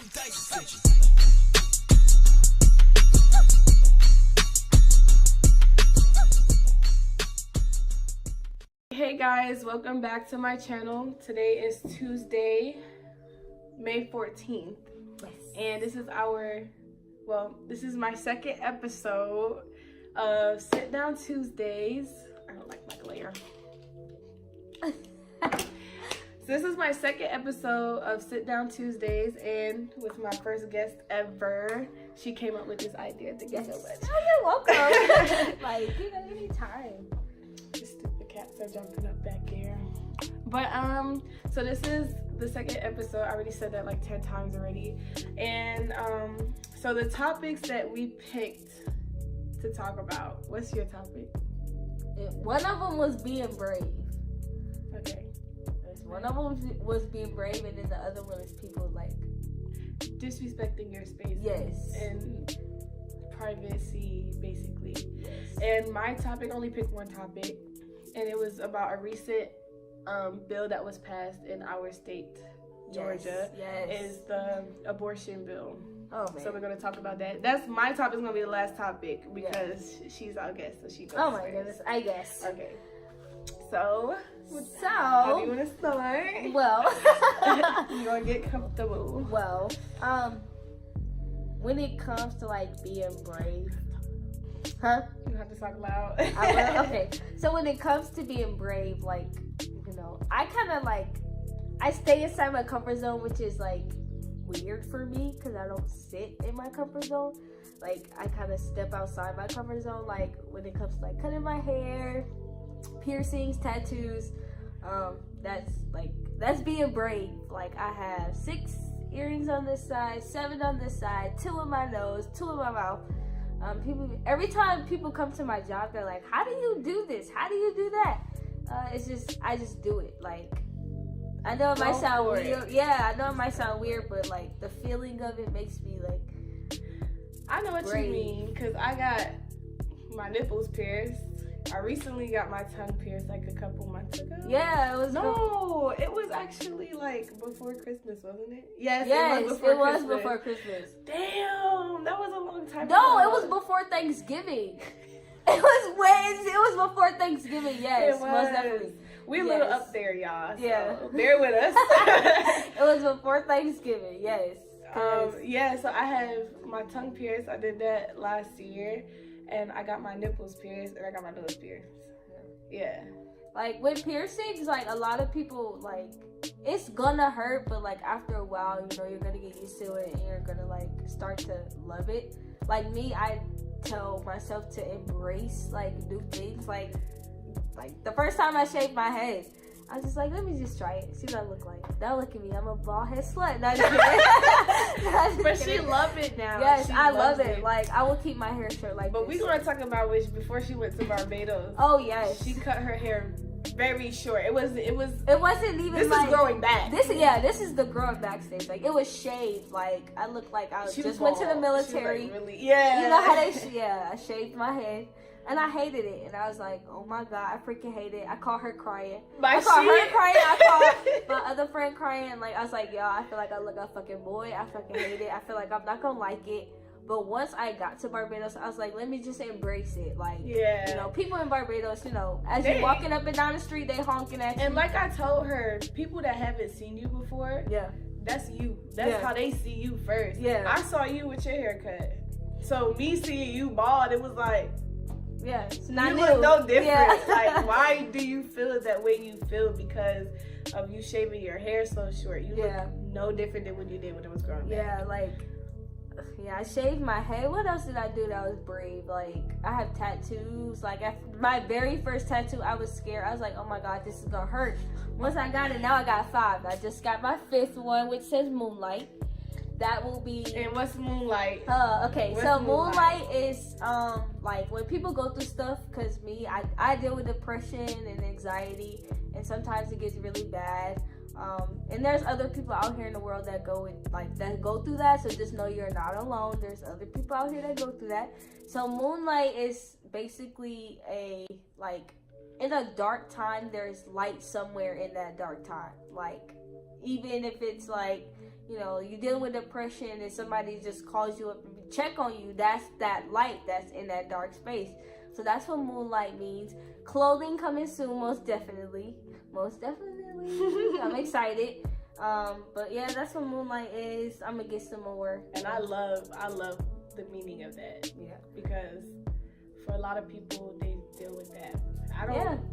Hey guys, welcome back to my channel. Today is Tuesday, May 14th. Yes. And this is my second episode of Sit Down Tuesdays. I don't like my glare. So this is my second episode of Sit Down Tuesdays, and with my first guest ever. She came up with this idea. Thank you so much. Oh, you're welcome. Like, anytime. The stupid cats are jumping up back here. But so this is the second episode. I already said that like 10 times already. And so the topics that we picked to talk about. What's your topic? One of them was being brave. Okay. One of them was being brave, and then the other one is people like disrespecting your space. Yes. And privacy, basically. Yes. And my topic, only picked one topic, and it was about a recent bill that was passed in our state, Georgia. Yes. Is the abortion bill. Oh man. So we're gonna talk about that. That's my topic. Is gonna be the last topic because she's our guest, so she goes. Oh my first. goodness, I guess. Okay. So how do you So, want to start? well, You gonna get comfortable. well, when it comes to like being brave, huh? You have to talk loud. I will. Okay. So when it comes to being brave, like, I kind of like, I stay inside my comfort zone, which is like weird for me because I don't sit in my comfort zone. Like, I kind of step outside my comfort zone, like when it comes to like cutting my hair, piercings, tattoos. That's being brave. Like, I have 6 earrings on this side, 7 on this side, 2 in my nose, 2 in my mouth. Every time people come to my job, they're like, how do you do this? How do you do that? I just do it. Like, I know it might sound weird. Yeah, I know it might sound weird, but like the feeling of it makes me like, I know what brave. you mean, because I got my nipples pierced. I recently got my tongue pierced like a couple months ago. Yeah, it was. No, it was actually like before Christmas, wasn't it? Yes, Yes, it was before Christmas. Damn, that was a long time ago. No, it was before Thanksgiving. It was before Thanksgiving. Yes, It was. most definitely. We're a little up there, y'all. So Yeah. bear with us. It was before Thanksgiving. Yes. Yeah, so I have my tongue pierced. I did that last year, and I got my nipples pierced, and I got my nose pierced. Yeah. Like, with piercings, like, a lot of people, like, it's gonna hurt, but like after a while, you're gonna get used to it, and you're gonna like start to love it. Like me, I tell myself to embrace like new things. Like the first time I shaved my head, I was just like, let me just try it, see what I look like. Now look at me, I'm a bald head slut. Not just kidding. But she love it now. Yes, She I loves love it. Like, I will keep my hair short like But this. we're gonna talk about which before she went to Barbados. Oh yes, She cut her hair very short. It wasn't even. even This like, is growing back. This is the growing back stage. Like, it was shaved. Like, I looked like I She just was went to the bald. military. She was, like, really, yeah. You know how I shaved my head. And I hated it. And I was like, oh my God, I freaking hate it. I caught her crying. I caught her crying. I caught my other friend crying. Like, I was like, yo, I feel like I look a fucking boy. I fucking hate it. I feel like I'm not gonna like it. But once I got to Barbados, I was like, let me just embrace it. Like, yeah. People in Barbados, as you're walking up and down the street, they honking at you. And like I told her, people that haven't seen you before, yeah, that's you. That's how they see you first. Yeah. I saw you with your haircut. So me seeing you bald, it was like, yeah, it's not you new. look no different. Yeah. Like, why do you feel that way you feel because of you shaving your hair so short? You look no different than what you did when it was growing back. I shaved my head. What else did I do that was brave? Like, I have tattoos. Like, my very first tattoo, I was scared. I was like, oh my God, this is gonna hurt. Once I got it, now I got 5. I just got my 5th one, which says Moonlight. That will be. And what's Moonlight? Okay, What's so Moonlight is like when people go through stuff, because I deal with depression and anxiety, and sometimes it gets really bad. And there's other people out here in the world that go through that, so just know you're not alone. There's other people out here that go through that. So Moonlight is basically in a dark time, there's light somewhere in that dark time. Like, even if it's like, you know, you're dealing with depression and somebody just calls you up and check on you, that's that light that's in that dark space. So that's what moonlight means. Clothing coming soon, most definitely. I'm excited. But yeah, that's what moonlight is. I'm gonna get some more. And I love the meaning of that. Yeah. Because for a lot of people, they deal with that.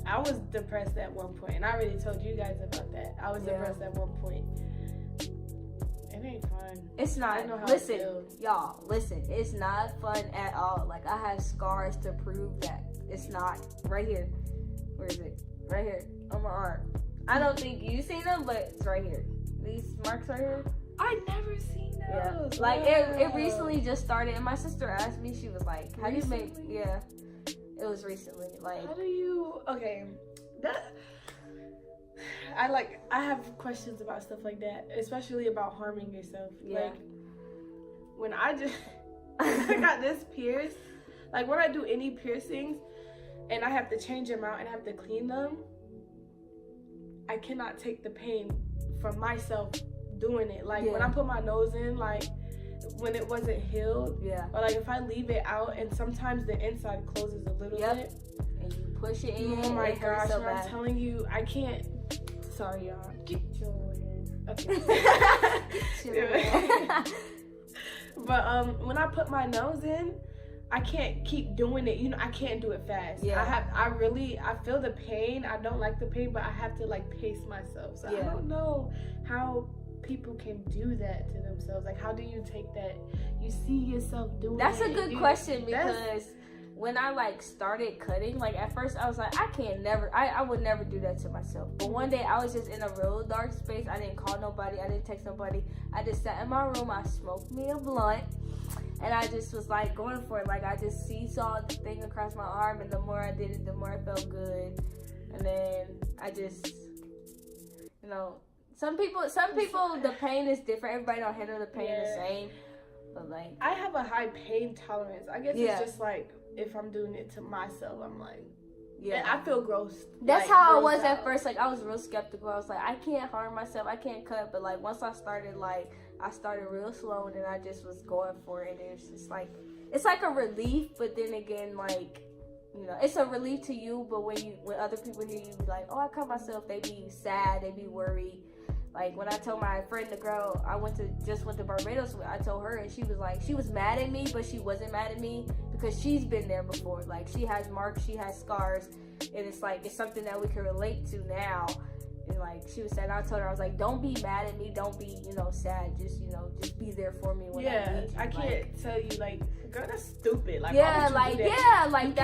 I was depressed at one point, and I already told you guys about that. I was depressed at one point. It ain't fun. It's not. I know how listen, it feels. y'all, listen. It's not fun at all. Like, I have scars to prove that. It's not. Right here. Where is it? Right here. On my arm. I don't think you've seen them, but it's right here. These marks right here. I never seen those. Yeah. Like, it recently just started, and my sister asked me, she was like, how do you make... Yeah. It was recently. Like... How do you... Okay. I have questions about stuff like that, especially about harming yourself. Yeah. Like, when I got this pierced, like when I do any piercings and I have to change them out and have to clean them, I cannot take the pain from myself doing it. Like when I put my nose in, like when it wasn't healed, or like if I leave it out and sometimes the inside closes a little bit and you push it in. Oh my gosh, so I'm telling you, I can't. Sorry, y'all. Get your head. Okay. But when I put my nose in, I can't keep doing it. You know, I can't do it fast. Yeah. I feel the pain. I don't like the pain, but I have to like pace myself. So I don't know how people can do that to themselves. Like, how do you take that? You see yourself doing That's it. That's a good question, because when I like started cutting, like at first I was like, I would never do that to myself. But one day I was just in a real dark space. I didn't call nobody. I didn't text nobody. I just sat in my room. I smoked me a blunt. And I just was like going for it. Like I just seesawed the thing across my arm. And the more I did it, the more I felt good. And then I just, you know, some people, the pain is different. Everybody don't handle the pain the same. But like, I have a high pain tolerance. I guess it's just like, if I'm doing it to myself, I'm like, I feel gross. That's like, how I was at first. Like, I was real skeptical. I was like, I can't harm myself. I can't cut. But like, once I started, like, I started real slow, and then I just was going for it. And it was just like, it's like a relief. But then again, like, you know, it's a relief to you. But when other people hear you be like, oh, I cut myself, they be sad, they be worried. Like when I told my friend, the girl I just went to Barbados with, I told her, and she was like, she was mad at me, but she wasn't mad at me because she's been there before. Like she has marks, she has scars, and it's like, it's something that we can relate to now. And like she was saying, I told her, I was like, don't be mad at me, don't be, you know, sad, just be there for me when I need you. I can't tell you, like, girl, that's stupid. Like, that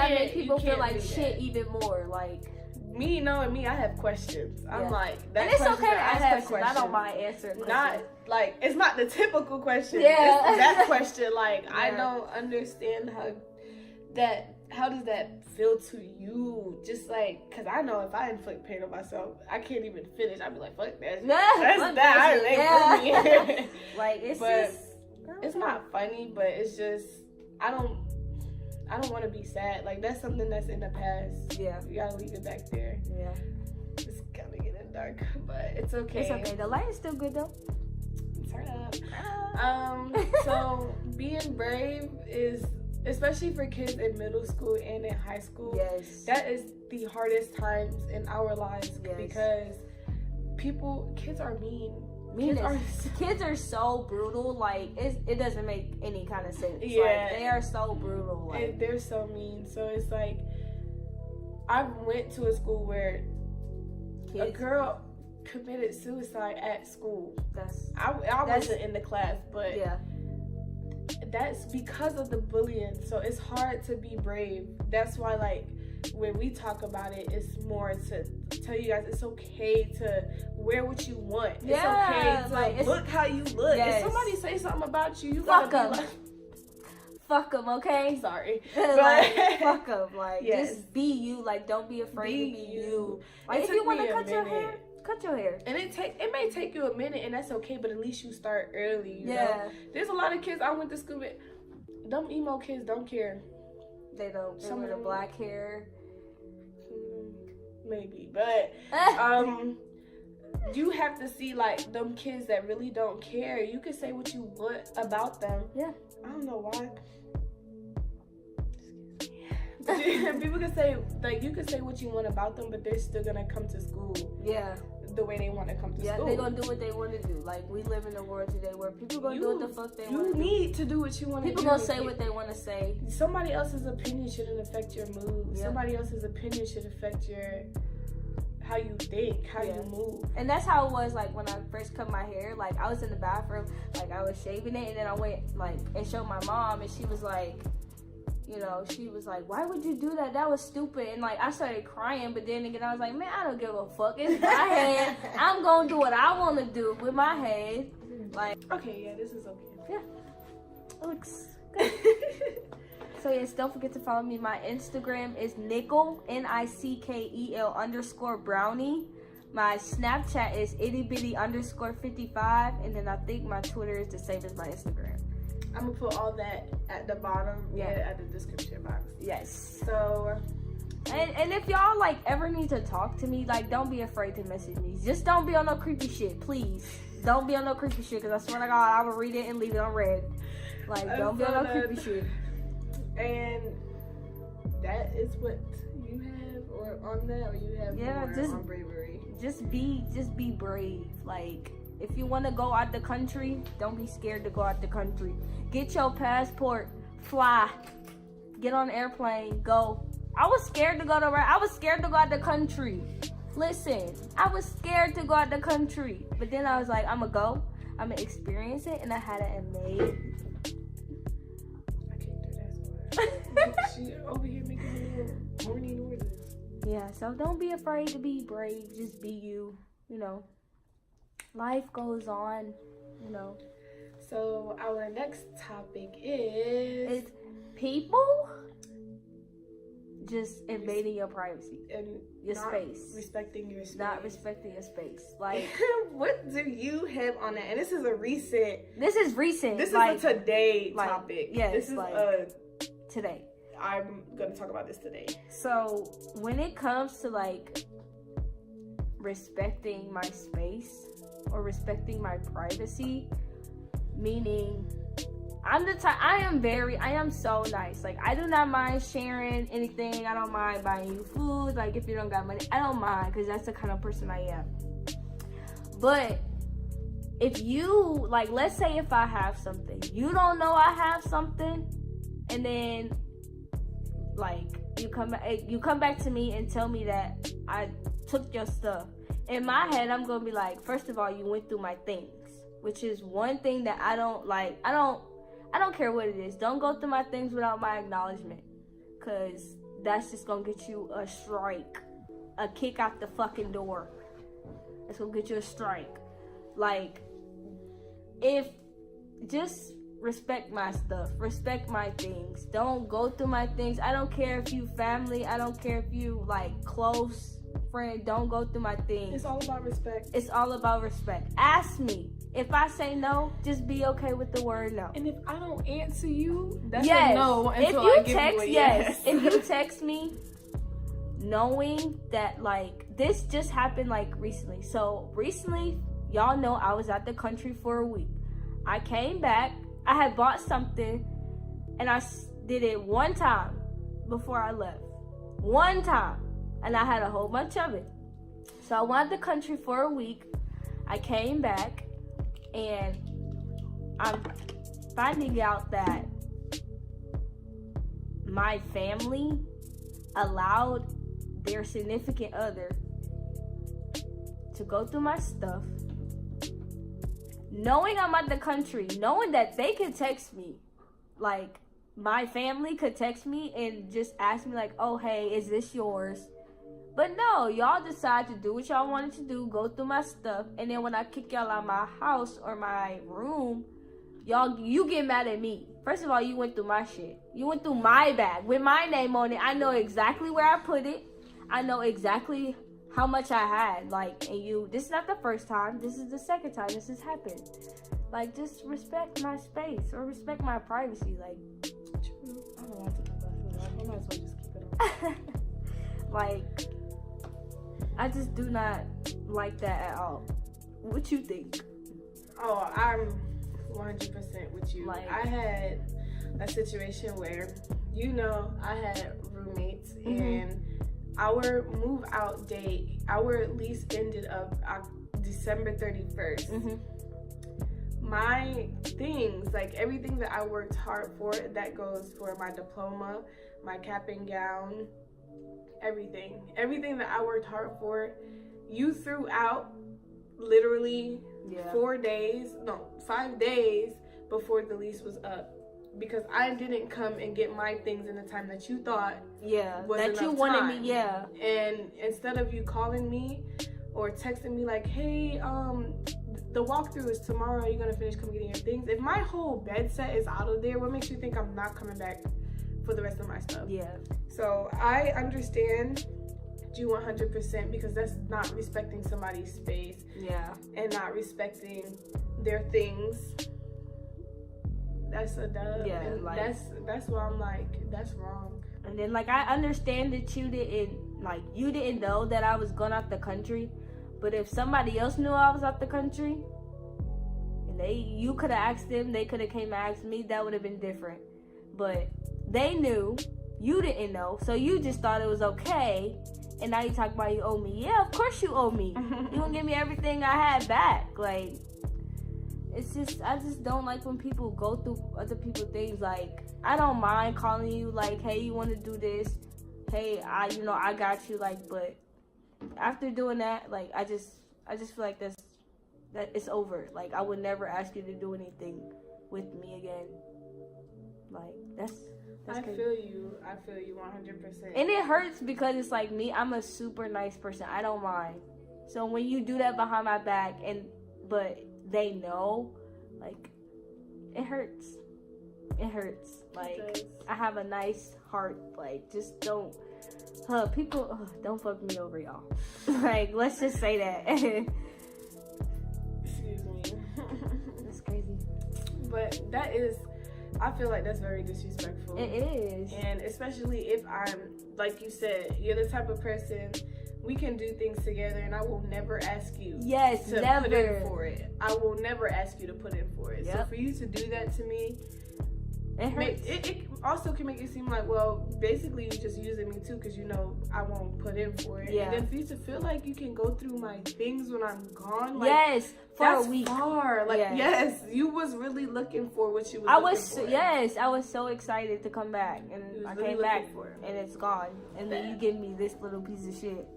makes people feel like shit even more. Like, me knowing me, I have questions. I'm like, and it's okay to ask questions. I don't mind answering questions. Not like, it's not the typical question. Yeah. It's that question. Like, I don't understand how does that feel to you? Just like, cause I know if I inflict pain on myself, I can't even finish. I'd be like, fuck that. That's that. I ain't like, it's but it's not funny, but it's just, I don't want to be sad. Like, that's something that's in the past. Yeah. You gotta leave it back there. Yeah. It's kind of getting dark, but it's okay. It's okay. The light is still good, though. Turn up. So, being brave is, especially for kids in middle school and in high school, that is the hardest times in our lives because kids are mean. Kids are so brutal. Like, it doesn't make any kind of sense. Yeah, like, they are so brutal. Like, they're so mean. So it's like, I went to a school where a girl committed suicide at school. I wasn't in the class, but that's because of the bullying. So it's hard to be brave. That's why, like, when we talk about it, it's more to tell you guys it's okay to wear what you want. It's okay to like, look how you look. If somebody say something about you, you gotta be like, fuck them, okay? Sorry. Like, fuck them. Like, just be you. Like, don't be afraid to be you. Like, if you want to cut your hair, cut your hair. And it may take you a minute, and that's okay, but at least you start early, you know? There's a lot of kids I went to school with, them emo kids don't care. They don't. Some of the black hair. Maybe, but you have to see like them kids that really don't care. You can say what you want about them. Yeah. I don't know why. People can say like you can say what you want about them, but they're still gonna come to school. Yeah. The way they want to come to school. Yeah, they're gonna do what they want to do. Like we live in a world today where people gonna do what the fuck they want to do. You need to do what you want to do. People gonna say what they want to say. Somebody else's opinion shouldn't affect your mood. Yeah. Somebody else's opinion should affect how you think, how you move. And that's how it was like when I first cut my hair. Like I was in the bathroom, like I was shaving it, and then I went like and showed my mom, and she was like, you know, she was like, why would you do that? That was stupid. And like I started crying, but then again I was like, man, I don't give a fuck. It's my head. I'm gonna do what I want to do with my head. Like, okay, yeah, this is okay. Yeah, it looks good. So yes, don't forget to follow me. My Instagram is Nichole, NICKEL_brownie. My Snapchat is ittybitty_55, and then I think my Twitter is the same as my Instagram. I'm gonna put all that at the bottom, at the description box. Yes. So, and if y'all like ever need to talk to me, like don't be afraid to message me. Just don't be on no creepy shit, please. Don't be on no creepy shit, cause I swear to God, I will read it and leave it unread. Like don't be on no creepy shit. And that is what you have, or on that, or you have more just on bravery. Just be brave. Like if you want to go out the country, don't be scared to go out the country. Get your passport, fly, get on an airplane, go. I was scared to go out the country. Listen, I was scared to go out the country, but then I was like, I'm gonna experience it, and I had an amazing. She over here making little horny noises. Yeah, so don't be afraid to be brave. Just be you. You know, life goes on. You know. So our next topic is people just invading your privacy and your space, respecting your space, not respecting your space. Like, what do you have on that? And this is recent. This is like, a today topic. Yes, this is like, today. I'm gonna talk about this today. So when it comes to like respecting my space or respecting my privacy, meaning I am so nice. Like I do not mind sharing anything. I don't mind buying you food. Like if you don't got money, I don't mind, because that's the kind of person I am. But if you like, let's say if I have something, you don't know I have something, and then like you come back to me and tell me that I took your stuff. In my head, I'm gonna be like, first of all, you went through my things, which is one thing that I don't like. I don't care what it is. Don't go through my things without my acknowledgement, because that's just gonna get you a strike, a kick out the fucking door. It's gonna get you a strike. Like, if just respect my stuff, respect my things. Don't go through my things. I don't care if you family. I don't care if you like close friend. Don't go through my things. It's all about respect. It's all about respect. Ask me. If I say no, just be okay with the word no. And if I don't answer you, that's yes. a no until if you I give text, you a yes. If you text me, knowing that like this just happened like recently. So recently, y'all know I was out the country for a week. I came back. I had bought something, and I did it one time before I left. One time. And I had a whole bunch of it. So I went out the country for a week. I came back, and I'm finding out that my family allowed their significant other to go through my stuff, knowing I'm out the country, knowing that they could text me, like my family could text me and just ask me like, oh hey, is this yours? But no, y'all decide to do what y'all wanted to do, go through my stuff, and then when I kick y'all out of my house or my room, you get mad at me. First of all, you went through my shit. You went through my bag with my name on it. I know exactly where I put it. I know exactly how much I had. Like, and this is not the first time. This is the second time this has happened. Like, just respect my space or respect my privacy. Like, true. I don't want to talk about that. I might as well just keep it on. like, I just do not like that at all. What you think? Oh, I'm 100% with you. Like, I had a situation where, I had roommates, and our move out date, our lease ended up December 31st. My things, like everything that I worked hard for, that goes for my diploma, my cap and gown, everything that I worked hard for, you threw out literally 5 days before the lease was up, because I didn't come and get my things in the time that you thought was that enough you wanted time. me. And instead of you calling me or texting me like, hey, the walkthrough is tomorrow, are you gonna finish coming getting your things? If my whole bed set is out of there, what makes you think I'm not coming back for the rest of my stuff? So I understand you 100%, because that's not respecting somebody's space and not respecting their things. That's a dub. And like, that's why I'm like, that's wrong. And then, like, I understand that you didn't know that I was going out the country, but if somebody else knew I was out the country, and you could have asked them, they could have came and asked me, that would have been different. But they knew, you didn't know, so you just thought it was okay, and now you talk about you owe me. Yeah, of course you owe me. You gonna give me everything I had back. Like, it's just, I just don't like when people go through other people's things. Like, I don't mind calling you, like, hey, you want to do this? Hey, I got you. Like, but after doing that, like, I just feel like that it's over. Like, I would never ask you to do anything with me again. Like, that's I crazy. feel you 100%. And it hurts because it's like me, I'm a super nice person. I don't mind. So when you do that behind my back, but they know, like, it hurts. It hurts. Like, I have a nice heart. Like, just don't, people, don't fuck me over, y'all. Like, let's just say that. Excuse me. That's crazy. But that is, I feel like that's very disrespectful. It is. And especially if I'm, like you said, you're the type of person, we can do things together, and I will never ask you to put in for it. I will never ask you to put in for it. So for you to do that to me, it hurts. It also can make it seem like, well, basically you're just using me too, because I won't put in for it. And then for you to feel like you can go through my things when I'm gone, like, for a week. Far. Like, yes, you was really looking for what you was looking for. Yes, I was so excited to come back, and I came back, and it's gone. And then you give me this little piece of shit.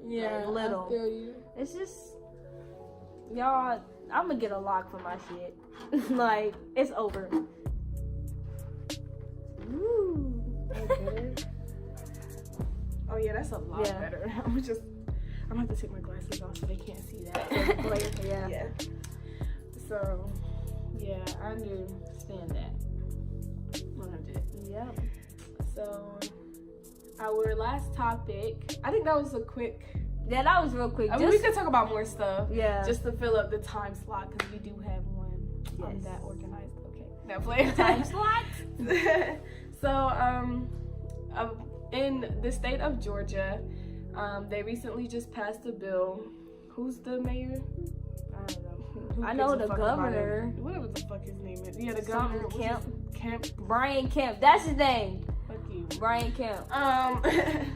Yeah, little. I feel you. It's just, y'all, I'm gonna get a lock for my shit. Like, it's over. Ooh. Oh yeah, that's a lot better. I'm gonna have to take my glasses off so they can't see that. Yeah. So, yeah, I understand that. 100. Yeah. So, our last topic, I think that was a quick. Yeah, that was real quick. I mean, we could talk about more stuff. Yeah. Just to fill up the time slot, because we do have one. I'm that organized. Okay. Now play time slot. So, in the state of Georgia, they recently just passed a bill. Who's the mayor? I don't know. I know the governor. Whatever the fuck his name is. Yeah, the governor. Kemp. Brian Kemp. That's his name. Fuck you. Brian Kemp.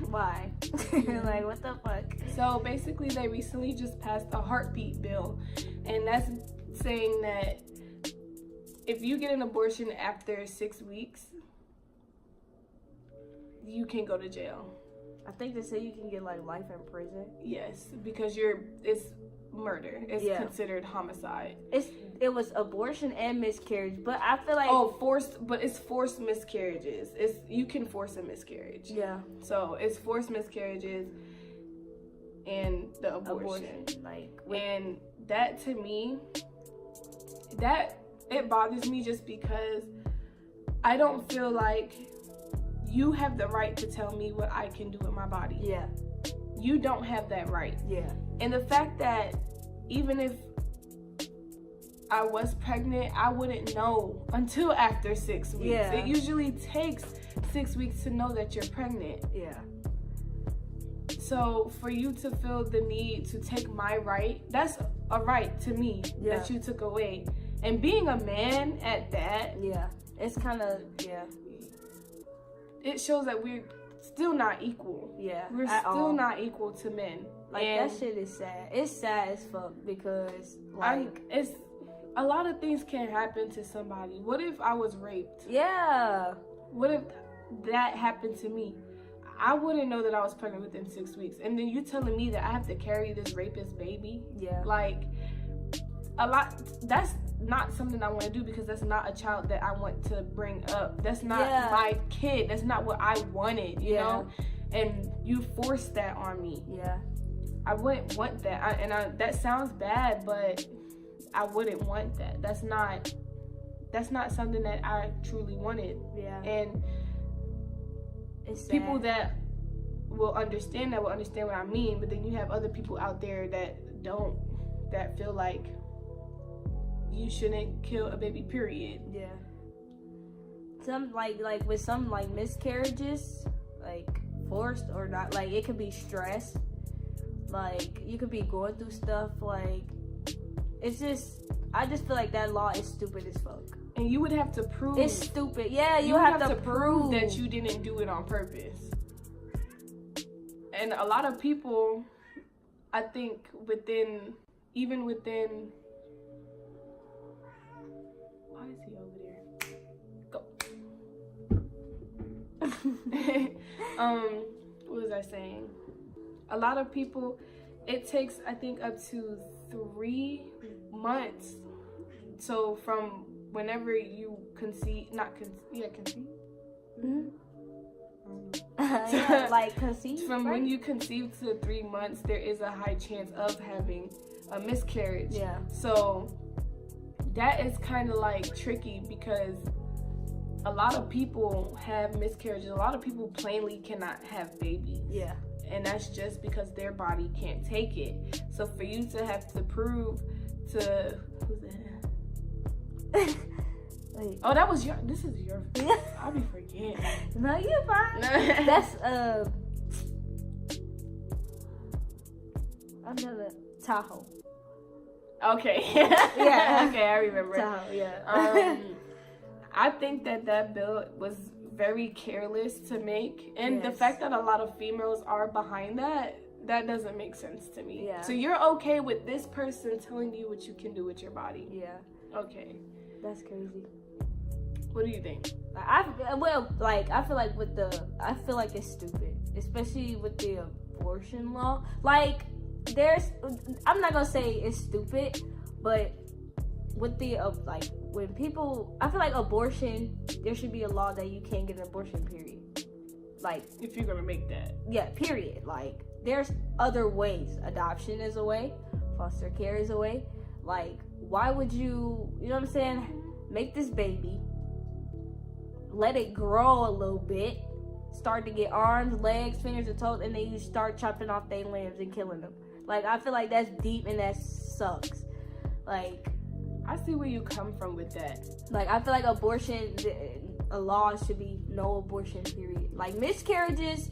Why? Like, what the fuck? So basically, they recently just passed a heartbeat bill, and that's saying that if you get an abortion after 6 weeks, you can go to jail. I think they say you can get like life in prison. Yes, because it's murder. It's considered homicide. It was abortion and miscarriage, but I feel like it's forced miscarriages. You can force a miscarriage. Yeah. So it's forced miscarriages and the abortion. And that, to me, that it bothers me, just because I don't feel like you have the right to tell me what I can do with my body. Yeah. You don't have that right. Yeah. And the fact that even if I was pregnant, I wouldn't know until after 6 weeks. Yeah. It usually takes 6 weeks to know that you're pregnant. Yeah. So for you to feel the need to take my right, that's a right to me that you took away. And being a man at that, it's kind of it shows that we're still not equal. We're still not equal to men. Like, and that shit is sad. It's sad as fuck because like it's a lot of things can happen to somebody. What if I was raped? What if that happened to me? I wouldn't know that I was pregnant within 6 weeks. And then you telling me that I have to carry this rapist baby? Like, that's not something I want to do, because that's not a child that I want to bring up. That's not my kid. That's not what I wanted, you know? And you forced that on me. I wouldn't want that. That sounds bad, but I wouldn't want that. That's not something that I truly wanted. And it's people that will understand what I mean, but then you have other people out there that don't, that feel like you shouldn't kill a baby, period. Some like with some like miscarriages, like forced or not, like it could be stress. Like you could be going through stuff, like it's just, I just feel like that law is stupid as fuck. And you would have to prove it's stupid. You have to prove that you didn't do it on purpose. And a lot of people, I think even within why is he over there? Go. What was I saying? A lot of people, it takes, I think, up to 3 months. So from whenever you conceive. Like conceive. From when you conceive to 3 months, there is a high chance of having a miscarriage. So that is kind of like tricky, because a lot of people have miscarriages. A lot of people plainly cannot have babies. And that's just because their body can't take it. So for you to have to prove to, who's that? Oh, that was this is your I'll be forgetting. No, you're fine. That's another Tahoe. Okay. Okay, I remember. Tahoe, I think that bill was very careless to make, and the fact that a lot of females are behind that doesn't make sense to me. So you're okay with this person telling you what you can do with your body? Okay. That's crazy. What do you think? I feel like it's stupid, especially with the abortion law. Like, I'm not gonna say it's stupid, but with the when people, I feel like abortion, there should be a law that you can't get an abortion, period. Like, if you're gonna make that, period. Like, there's other ways. Adoption is a way, foster care is a way. Like, why would you know what I'm saying, make this baby, let it grow a little bit, start to get arms, legs, fingers, and toes, and then you start chopping off their limbs and killing them? Like, I feel like that's deep and that sucks. Like, I see where you come from with that. Like, I feel like abortion, a law should be no abortion, period. Like, miscarriages,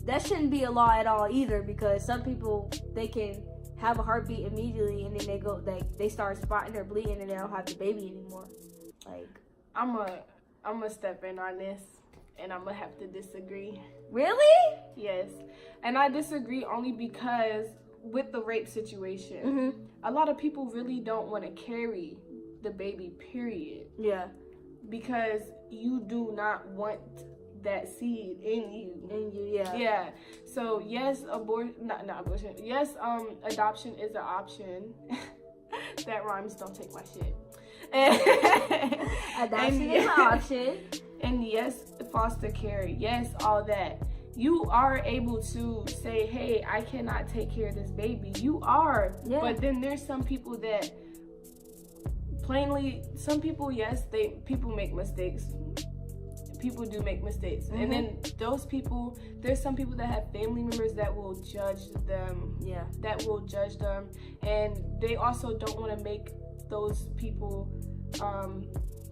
that shouldn't be a law at all either, because some people, they can have a heartbeat immediately, and then they start spotting or bleeding, and they don't have the baby anymore. Like, I'm gonna step in on this, and I'm gonna have to disagree. Really? Yes. And I disagree only because with the rape situation, a lot of people really don't want to carry the baby, period. Because you do not want that seed in you. So yes, abortion. Yes, adoption is an option. That rhymes. Don't take my shit. Adoption is an option. And yes, foster care. Yes, all that. You are able to say, hey, I cannot take care of this baby. You are. But then there's some people that plainly, some people, yes, people make mistakes. People do make mistakes. And then those people, there's some people that have family members that will judge them. That will judge them. And they also don't want to make those people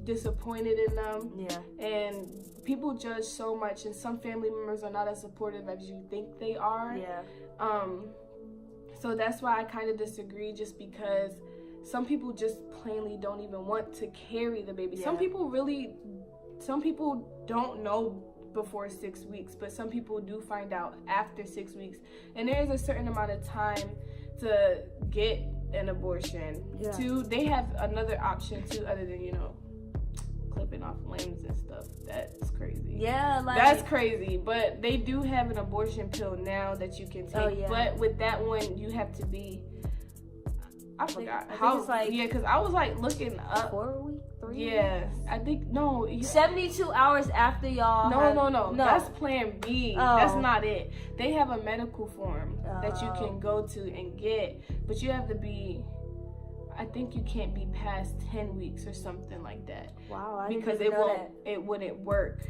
disappointed in them. Yeah. And people judge so much, and some family members are not as supportive as you think they are. Yeah. So that's why I kind of disagree, just because some people just plainly don't even want to carry the baby. Yeah. Some people don't know before 6 weeks, but some people do find out after 6 weeks. And there is a certain amount of time to get an abortion. Yeah. They have another option too, other than, you know, clipping off limbs and stuff. That's crazy. Yeah, like that's crazy. But they do have an abortion pill now that you can take. Oh, yeah. But with that one, you have to be. I forgot I think how. it's like, yeah, because I was like looking up. 4 weeks, 3 Yeah, weeks? I think no. 72 hours after y'all. No. That's Plan B. Oh. That's not it. They have a medical form that you can go to and get, but you have to be. I think you can't be past 10 weeks or something like that. Wow, I because didn't even know that. It wouldn't work.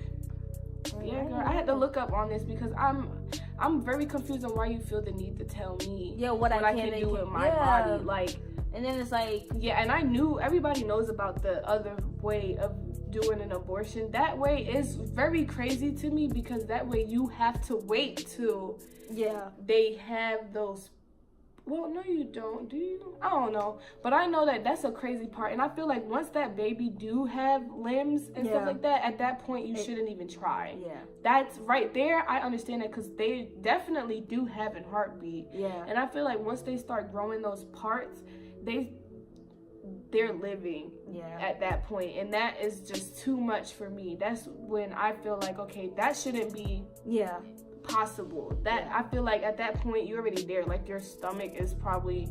Yeah, Right. girl, I had to look up on this because I'm very confused on why you feel the need to tell me what I can do with my body. Like, and then it's like, yeah, and I knew everybody knows about the other way of doing an abortion. That way is very crazy to me, because that way you have to wait till they have those. Well, no, you don't. Do you? I don't know. But I know that that's a crazy part. And I feel like once that baby do have limbs and stuff like that, at that point, you shouldn't even try. Yeah. That's right there. I understand that, because they definitely do have a heartbeat. Yeah. And I feel like once they start growing those parts, they're living at that point. And that is just too much for me. That's when I feel like, okay, that shouldn't be possible. I feel like at that point you're already there. Like, your stomach is probably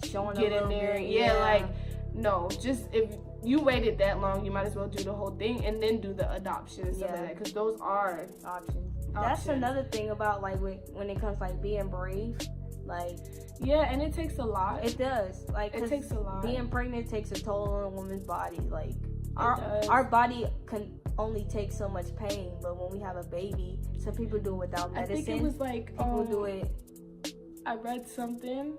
showing getting there. Like, no, just if you waited that long, you might as well do the whole thing and then do the adoption and stuff like that, because those are options. That's another thing about, like, when it comes like being brave. Like, and it takes a lot. It does. Like, it takes a lot. Being pregnant takes a toll on a woman's body. Like, our body can only take so much pain, but when we have a baby, some people do it without medicine. I think it was like people do it. I read something.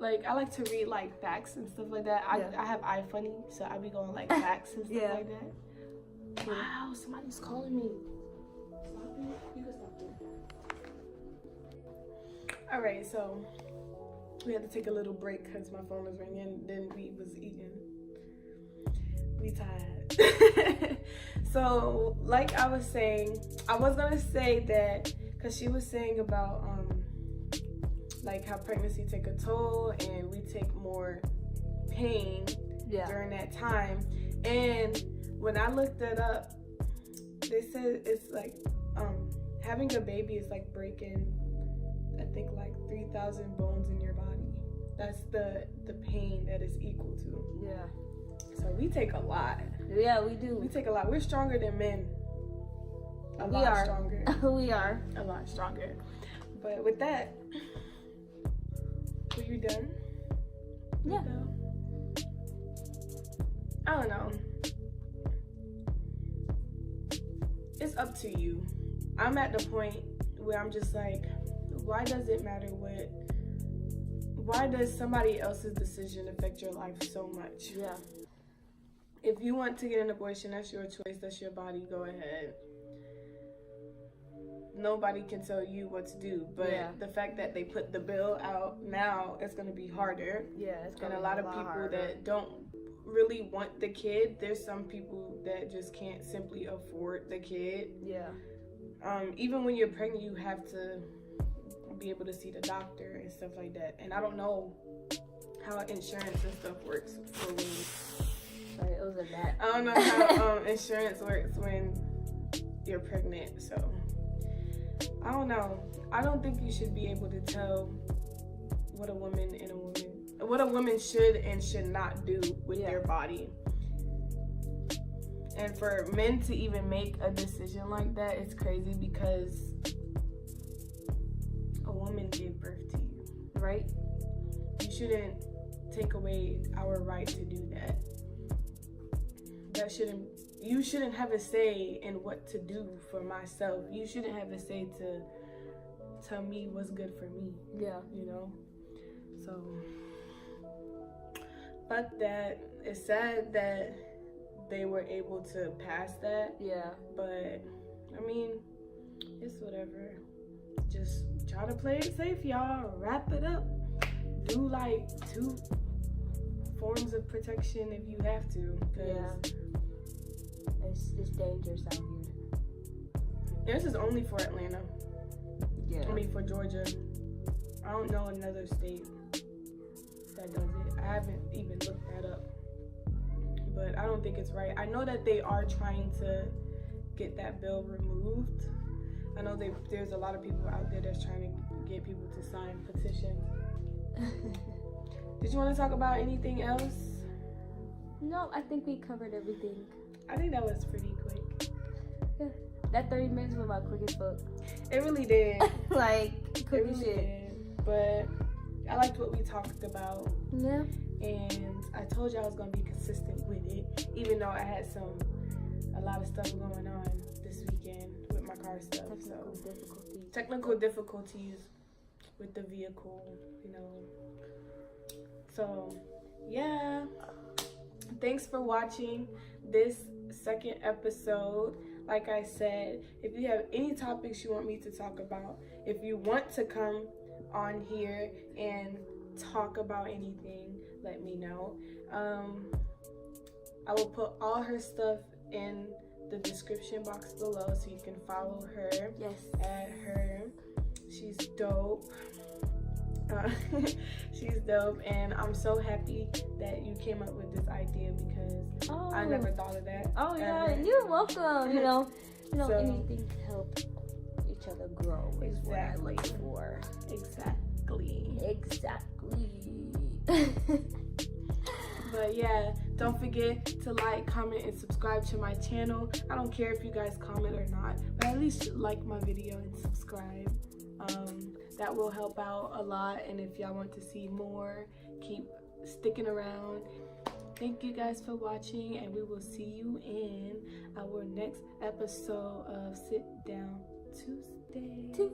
Like, I like to read like facts and stuff like that. I have iFunny, so I be going like facts and stuff like that. Wow, somebody's calling me. Stop it. You can stop it. All right, so we had to take a little break because my phone was ringing. Then we was eating. We tired. So, like I was saying, I was gonna say that because she was saying about like how pregnancy take a toll and we take more pain during that time. And when I looked it up, they said it's like having a baby is like breaking, I think, like 3,000 bones in your body. That's the pain that is equal to. Yeah. So we take a lot. Yeah, we do. We take a lot. We're stronger than men. A lot stronger. We are. A lot stronger. But with that, were you done? Yeah. I don't know. It's up to you. I'm at the point where I'm just like, why does it matter why does somebody else's decision affect your life so much? Yeah. If you want to get an abortion, that's your choice, that's your body, go ahead. Nobody can tell you what to do, but the fact that they put the bill out now, it's going to be harder. Yeah, it's going to be a lot of people harder. that don't really want the kid. There's some people that just can't simply afford the kid. Yeah. Even when you're pregnant, you have to be able to see the doctor and stuff like that. And I don't know how insurance and stuff works for women. Sorry, it was a that. I don't know how insurance works when you're pregnant, so I don't know. I don't think you should be able to tell what a woman should and should not do with their body. And for men to even make a decision like that, it's crazy, because a woman gave birth to you, right? You shouldn't take away our right to do that. You shouldn't have a say in what to do for myself. You shouldn't have a say to tell me what's good for me. Yeah. You know? So, fuck that. It's sad that they were able to pass that. Yeah. But I mean, it's whatever. Just try to play it safe, y'all. Wrap it up. Do like 2 forms of protection if you have to. Yeah. It's dangerous out here. This is only for Atlanta. Yeah. I mean, for Georgia. I don't know another state that does it. I haven't even looked that up. But I don't think it's right. I know that they are trying to get that bill removed. I know there's a lot of people out there that's trying to get people to sign petitions. Did you want to talk about anything else? No, I think we covered everything. I think that was pretty quick. Yeah. That 30 minutes went by quick as fuck. It really did. Like, quick It as really shit. did. But I liked what we talked about. Yeah. And I told you I was going to be consistent with it, even though I had a lot of stuff going on this weekend with my car stuff. Technical difficulties with the vehicle, you know. So, yeah. Thanks for watching this second episode. Like I said, if you have any topics you want me to talk about, if you want to come on here and talk about anything, let me know. I will put all her stuff in the description box below so you can follow her. Yes. Add her. She's dope. She's dope, and I'm so happy that you came up with this idea because I never thought of that. Oh yeah, ever. you're welcome. You know, So, anything to help each other grow is what I look for. Exactly. But yeah, don't forget to like, comment, and subscribe to my channel. I don't care if you guys comment or not, but at least like my video and subscribe. That will help out a lot, and if y'all want to see more, keep sticking around. Thank you guys for watching, and we will see you in our next episode of Sit Down Tuesday.